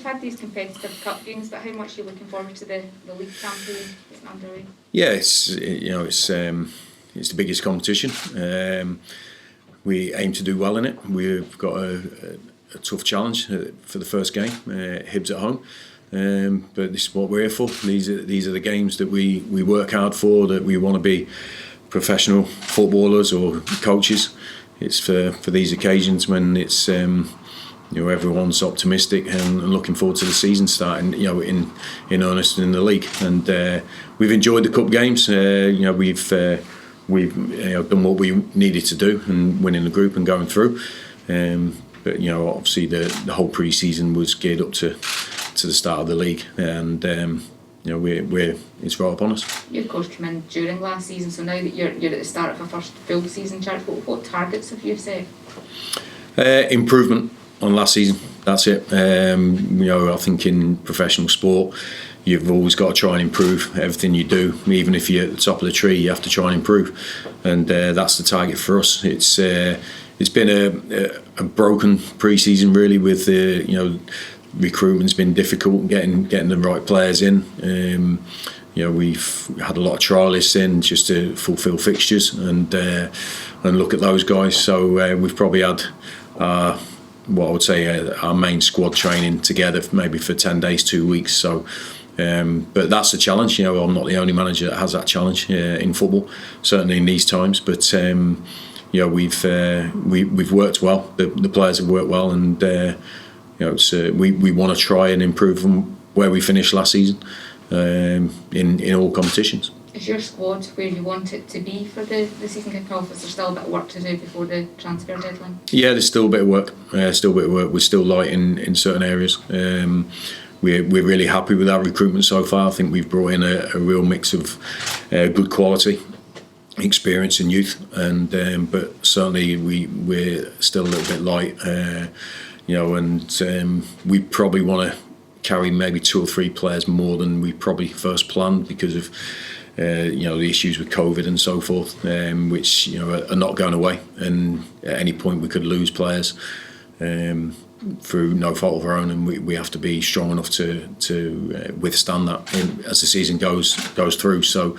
had these competitive cup games, but how much are you looking forward to the league campaign getting underway? Yeah, it's the biggest competition. We aim to do well in it. We've got a tough challenge for the first game, Hibs at home. But this is what we're here for. These are the games that we work hard for, that we want to be professional footballers or coaches. It's for these occasions when it's everyone's optimistic and looking forward to the season starting in earnest in the league. And we've enjoyed the cup games. We've done what we needed to do and winning the group and going through. But obviously the whole pre-season was geared up to the start of the league, and it's right upon us. You of course came in during last season, so now that you're at the start of a first full season, Charles, what targets have you set? Improvement on last season. That's it. I think in professional sport, you've always got to try and improve everything you do. Even if you're at the top of the tree, you have to try and improve, and that's the target for us. It's been a broken pre-season really, with recruitment's been difficult, getting the right players in. We've had a lot of trialists in just to fulfil fixtures and look at those guys. So we've probably had what I would say our main squad training together maybe for 10 days, 2 weeks. So. But that's the challenge. I'm not the only manager that has that challenge in football, certainly in these times. But we've worked well. The players have worked well, and we want to try and improve from where we finished last season in all competitions. Is your squad where you want it to be for the season kick-off? Is there still a bit of work to do before the transfer deadline? Yeah, there's still a bit of work. We're still light in certain areas. We're really happy with our recruitment so far. I think we've brought in a real mix of good quality, experience and youth, and but certainly we're still a little bit light, and we probably want to carry maybe 2 or 3 players more than we probably first planned because of the issues with COVID and so forth, which are not going away, and at any point we could lose players through no fault of our own, and we have to be strong enough to withstand that as the season goes through. So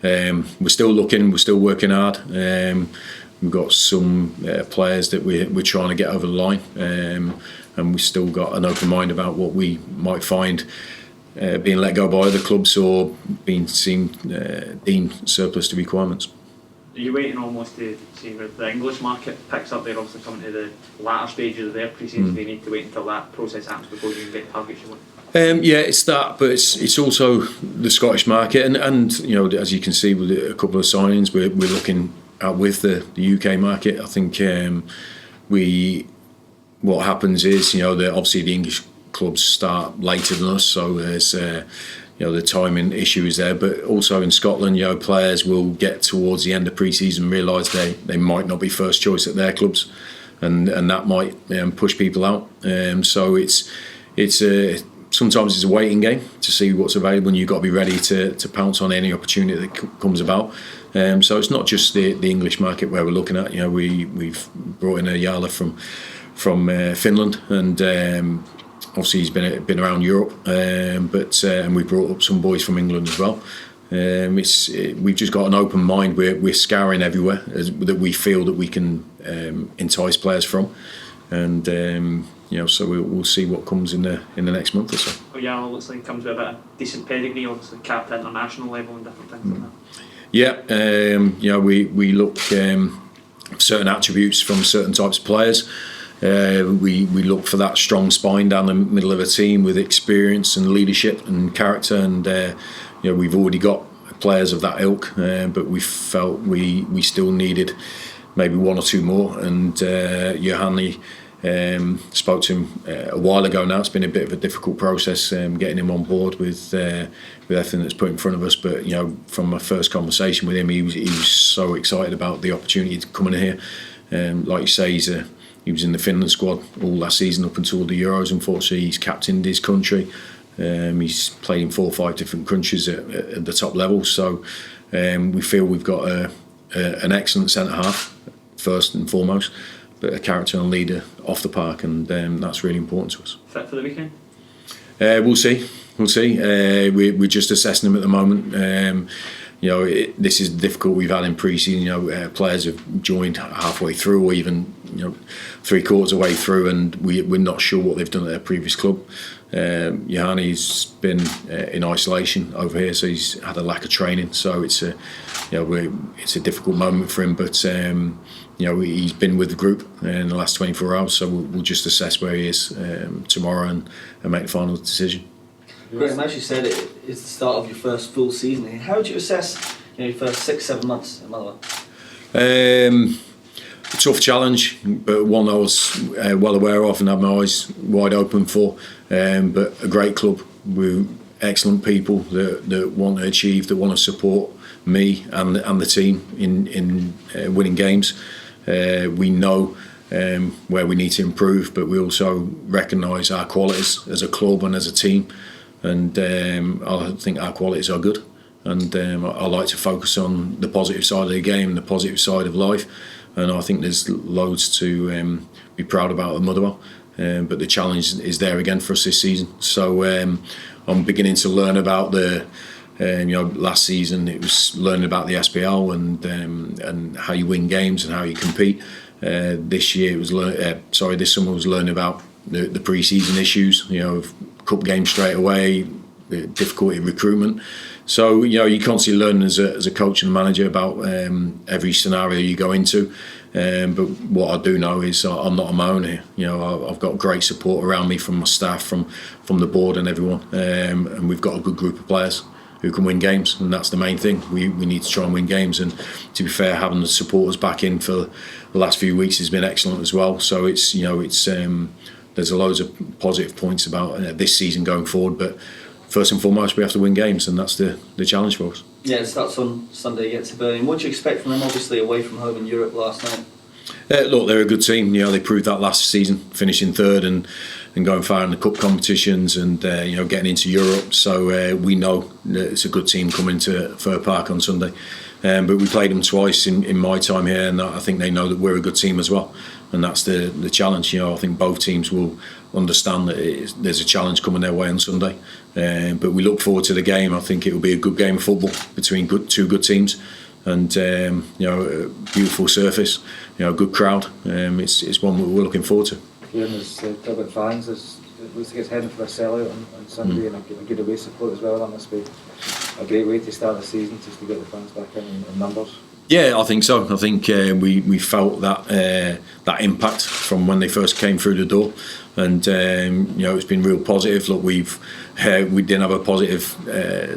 we're still looking, we're still working hard. We've got some players that we're trying to get over the line, and we've still got an open mind about what we might find being let go by other clubs or being deemed surplus to requirements. Are you waiting almost to see where the English market picks up? They're obviously coming to the latter stages of their pre-season. They need to wait until that process happens before you can get targets you want? Yeah, it's that, but it's also the Scottish market, and as you can see with a couple of signings, we're looking at with the UK market. I think what happens is obviously the English clubs start later than us, so there's the timing issue is there, but also in Scotland, players will get towards the end of pre-season and realise they might not be first choice at their clubs, and that might push people out. So it's sometimes it's a waiting game to see what's available, and you've got to be ready to pounce on any opportunity that comes about. So it's not just the English market where we're looking at. We've brought in a Yala from Finland, and obviously he's been around Europe, but and we brought up some boys from England as well. We've just got an open mind. We're scouring everywhere that we feel that we can entice players from, and so we'll see what comes in the next month or so. Oh yeah, it looks like it comes with a bit of decent pedigree, obviously capped at international level and different things like that. Yeah, we look certain attributes from certain types of players. We look for that strong spine down the middle of a team with experience and leadership and character, and we've already got players of that ilk, but we felt we still needed maybe 1 or 2 more, and Johanni spoke to him a while ago now. It's been a bit of a difficult process getting him on board with everything that's put in front of us, but from my first conversation with him, he was so excited about the opportunity to come in here. Like you say, he was in the Finland squad all last season up until the Euros. Unfortunately, he's captained his country. He's played in 4 or 5 different countries at the top level. So we feel we've got an excellent centre half first and foremost, but a character and leader off the park, and that's really important to us. Fit for the weekend? We'll see. We're just assessing them at the moment. This is difficult. We've had in pre-season. Players have joined halfway through, or even 3/4 way through, and we're not sure what they've done at their previous club. Johanni's been in isolation over here, so he's had a lack of training. So it's a difficult moment for him. But he's been with the group in the last 24 hours, so we'll just assess where he is tomorrow and make the final decision. Graham, as you said, it's the start of your first full season. How would you assess your first 6-7 months at Motherwell? A tough challenge, but one I was well aware of and had my eyes wide open for. But a great club with excellent people that want to achieve, that want to support me and the team in winning games. We know where we need to improve, but we also recognise our qualities as a club and as a team. And I think our qualities are good, and I like to focus on the positive side of the game, the positive side of life, and I think there's loads to be proud about at Motherwell, but the challenge is there again for us this season. So I'm beginning to learn about last season it was learning about the SPL and how you win games and how you compete. This year it was this summer was learning about the pre-season issues, cup game straight away, the difficulty of recruitment. So you constantly learn as a coach and a manager about every scenario you go into. But what I do know is I'm not on my own here. I've got great support around me from my staff, from the board and everyone, and we've got a good group of players who can win games, and that's the main thing. We need to try and win games, and to be fair, having the supporters back in for the last few weeks has been excellent as well. So it's there's loads of positive points about this season going forward, but first and foremost we have to win games, and that's the challenge for us. Yeah, it starts on Sunday, you get to Hibernian. What do you expect from them, obviously away from home in Europe last night? Look, they're a good team. They proved that last season, finishing third and going far in the cup competitions, and getting into Europe. So we know that it's a good team coming to Fir Park on Sunday. But we played them twice in my time here, and I think they know that we're a good team as well. And that's the challenge. I think both teams will understand that there's a challenge coming their way on Sunday. But we look forward to the game. I think it will be a good game of football between two good teams, and a beautiful surface, good crowd. It's one we're looking forward to. Hearing as Tilbury fans, it looks like it's heading for a sellout on Sunday, and a good away support as well. That must be a great way to start the season, just to get the fans back in numbers. Yeah, I think so. I think we felt that impact from when they first came through the door, and it's been real positive. Look, we didn't have a positive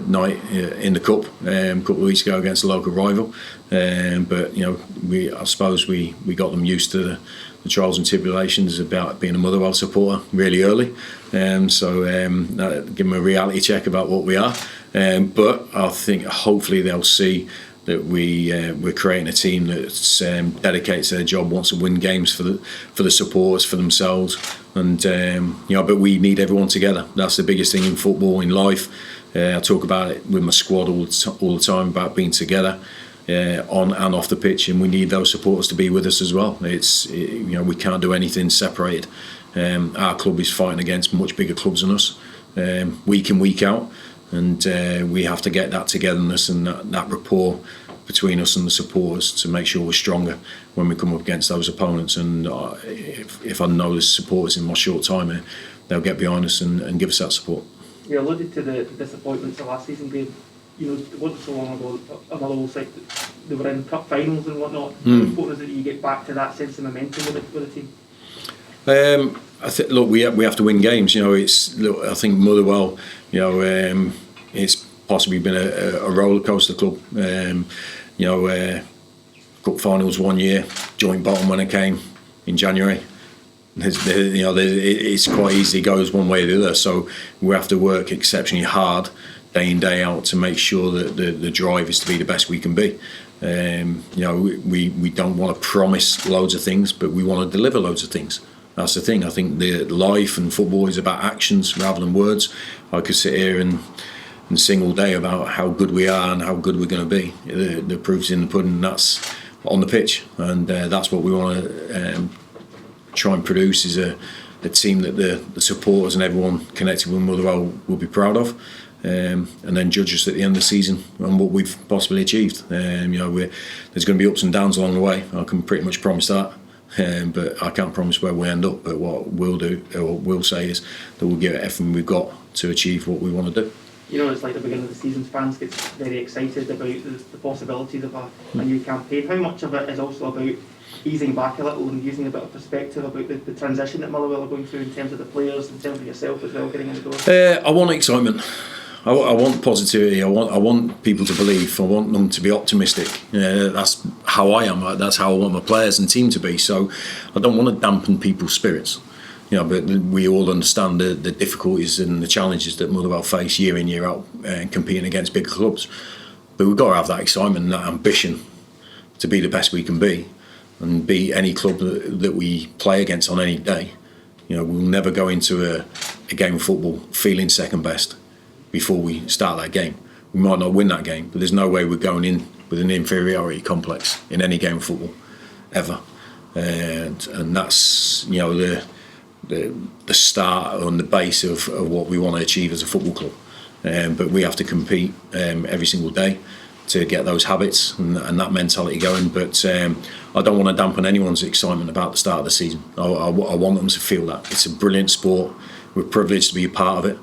night in the cup a couple of weeks ago against a local rival, but I suppose we got them used to the trials and tribulations about being a Motherwell supporter really early, so give them a reality check about what we are. But I think hopefully they'll see that we're creating a team that's dedicated to their job, wants to win games for the supporters, for themselves, and but we need everyone together. That's the biggest thing in football, in life. I talk about it with my squad all the time about being together on and off the pitch, and we need those supporters to be with us as well. We can't do anything separated. Our club is fighting against much bigger clubs than us, week in, week out. And we have to get that togetherness and that rapport between us and the supporters to make sure we're stronger when we come up against those opponents. And if I know there's supporters in my short time here, they'll get behind us and give us that support. You alluded to the disappointments of last season, Dave. It wasn't so long ago, a Motherwell side, they were in cup finals and whatnot. How important is it that you get back to that sense of momentum with the team? I think, look, we have to win games. I think Motherwell, it's possibly been a roller coaster club. Cup finals one year, joint bottom when it came in January. It's quite easy, it goes one way or the other. So we have to work exceptionally hard, day in, day out, to make sure that the drive is to be the best we can be. We don't want to promise loads of things, but we want to deliver loads of things. That's the thing. I think the life and football is about actions rather than words. I could sit here and sing all day about how good we are and how good we're going to be. The proof's in the pudding. That's on the pitch, and that's what we want to try and produce is a team that the supporters and everyone connected with Motherwell will be proud of. And then judge us at the end of the season on what we've possibly achieved. There's going to be ups and downs along the way. I can pretty much promise that, but I can't promise where we end up. But what we'll do, or we'll say, is that we'll give it everything we've got to achieve what we want to do. It's like the beginning of the season, fans get very excited about the possibilities of a new campaign. How much of it is also about easing back a little and using a bit of perspective about the transition that Motherwell are going through in terms of the players, in terms of yourself as well, getting in the door? I want excitement. I want positivity. I want people to believe. I want them to be optimistic. That's how I am. That's how I want my players and team to be. So I don't want to dampen people's spirits. But we all understand the difficulties and the challenges that Motherwell face year in, year out, competing against bigger clubs. But we've got to have that excitement and that ambition to be the best we can be and beat any club that we play against on any day. We'll never go into a game of football feeling second best before we start that game. We might not win that game, but there's no way we're going in with an inferiority complex in any game of football, ever. And that's the start and the base of what we want to achieve as a football club. But we have to compete every single day to get those habits and that mentality going. But I don't want to dampen anyone's excitement about the start of the season. I want them to feel that. It's a brilliant sport. We're privileged to be a part of it,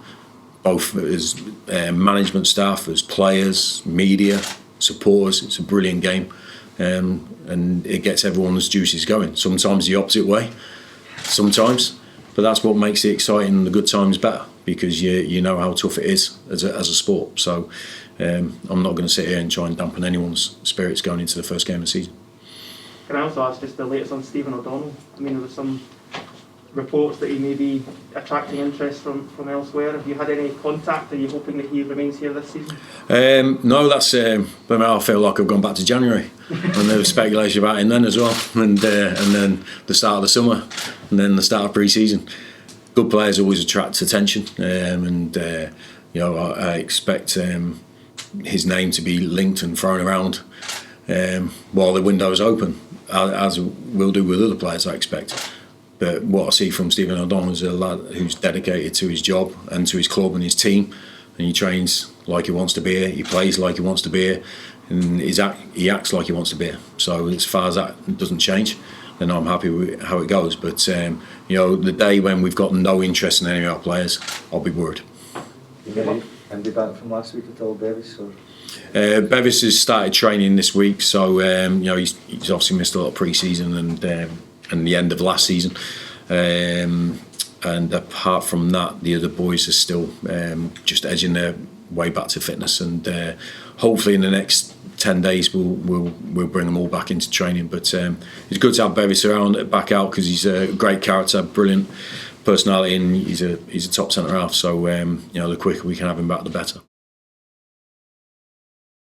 both as management staff, as players, media, supporters. It's a brilliant game, and it gets everyone's juices going. Sometimes the opposite way, but that's what makes it exciting and the good times better, because you know how tough it is as a sport. So I'm not going to sit here and try and dampen anyone's spirits going into the first game of the season. Can I also ask just the latest on Stephen O'Donnell? There was some reports that he may be attracting interest from elsewhere. Have you had any contact? Are you hoping that he remains here this season? No, that's. I feel like I've gone back to January, and there was speculation about him then as well, and then the start of the summer, and then the start of pre-season. Good players always attract attention, I expect his name to be linked and thrown around while the window is open, as we'll do with other players, I expect. But what I see from Stephen O'Donnell is a lad who's dedicated to his job and to his club and his team, and he trains like he wants to be here, he plays like he wants to be here, and he acts like he wants to be here. So as far as that doesn't change, then I'm happy with how it goes. But the day when we've got no interest in any of our players, I'll be worried. And be back from last week at all, Bevis? Or? Bevis has started training this week, so he's obviously missed a lot of pre-season and the end of last season, and apart from that, the other boys are still just edging their way back to fitness, and hopefully in the next 10 days we'll bring them all back into training. But it's good to have Bevis back out, because he's a great character, brilliant personality, and he's a top centre half. So the quicker we can have him back, the better.